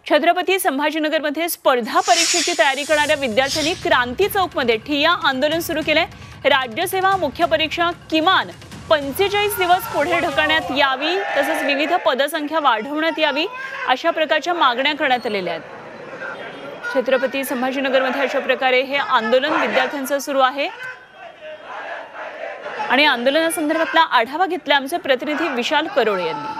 छत्रपती संभाजीनगरमध्ये स्पर्धा परीक्षेची तयारी करणाऱ्या विद्यार्थ्यांनी क्रांती चौकमध्ये ठिय्या आंदोलन सुरू केले। राज्यसेवा मुख्य परीक्षा किमान 45 दिवस पुढे ढकलण्यात यावी, तसेच विविध पदसंख्या वाढवण्यात यावी अशा प्रकारच्या मागण्या करण्यात आलेल्या आहेत। छत्रपती संभाजीनगरमध्ये अशा प्रकारे हे आंदोलन विद्यार्थ्यांचं सुरू आहे आणि आंदोलनासंदर्भातला आढावा घेतला आमचे प्रतिनिधी विशाल करोळे यांनी।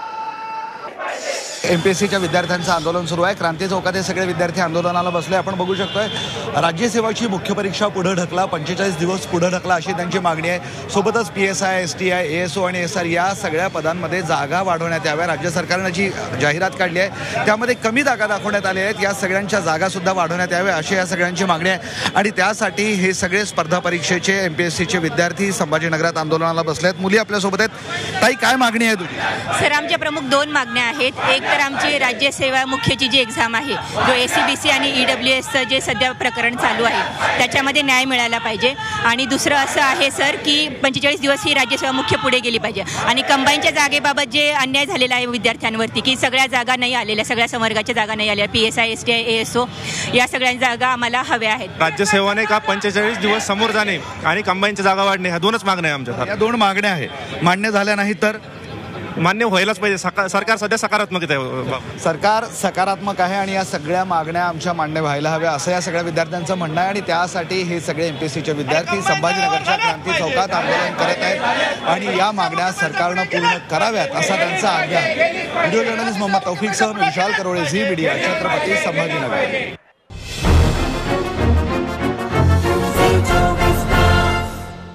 एमपीएससीच्या विद्यार्थ्यांचं आंदोलन सुरू आहे। क्रांती चौकात हे सगळे विद्यार्थी आंदोलनाला बसले। आपण बघू शकतोय राज्यसेवाची मुख्य परीक्षा पुढे ढकला, 45 दिवस पुढे ढकला अशी त्यांची मागणी आहे। सोबतच PSI, STI, ASO आणि SR या सगळ्या पदांमध्ये जागा वाढवण्यात याव्या। राज्य सरकारने जी जाहिरात काढली आहे त्यामध्ये कमी जागा दाखवण्यात आल्या आहेत, या सगळ्यांच्या जागा सुद्धा वाढवण्यात याव्या अशी या सगळ्यांची मागणी आहे। आणि त्यासाठी हे सगळे स्पर्धा परीक्षेचे एमपीएससीचे विद्यार्थी संभाजीनगरात आंदोलनाला बसले आहेत। मुली आपल्यासोबत आहेत। ताई, काय मागणी आहे तुझी? सर, आमच्या प्रमुख दोन मागण्या आहेत। एक तर आमची राज्यसेवा मुख्यची जी एक्झाम आहे, जो ACBC आणि EWSचं जे सध्या प्रकरण चालू आहे त्याच्यामध्ये न्याय मिळाला पाहिजे। आणि दुसरं असं आहे सर की 45 दिवस ही राज्यसेवा मुख्य पुढे गेली पाहिजे। आणि कंबाईनच्या जागेबाबत जे अन्याय झालेला आहे विद्यार्थ्यांवरती की सगळ्या जागा नाही आलेल्या, सगळ्या संवर्गाच्या जागा नाही आलेल्या, PSI, STI, ASO या सगळ्या जागा आम्हाला हव्या आहेत। राज्यसेवाने का 45 दिवस समोर जाणे आणि कंबाईनच्या जागा वाढणे ह्या दोनच मागण्या आहे आमच्या। या दोन मागण्या आहे, मान्य झाल्या नाही तर मान्य व्हायलाच पाहिजे। सरकार सध्या सकारात्मक आहे, सरकार सकारात्मक आहे आणि या सगळ्या मागण्या आमच्या मान्य व्हायला हव्या असं या सगळ्या विद्यार्थ्यांचं म्हणणं आहे। आणि त्यासाठी हे सगळे एमपीएससीचे विद्यार्थी संभाजीनगरच्या क्रांती चौकात आंदोलन करत आहेत आणि या मागण्या सरकारनं पूर्ण कराव्यात असा त्यांचा आग्रह आहे। व्हिडिओ जर्नलिस्ट मोहम्मद तौफिकसह मी विशाल करोळे, झी मीडिया, छत्रपती संभाजीनगर।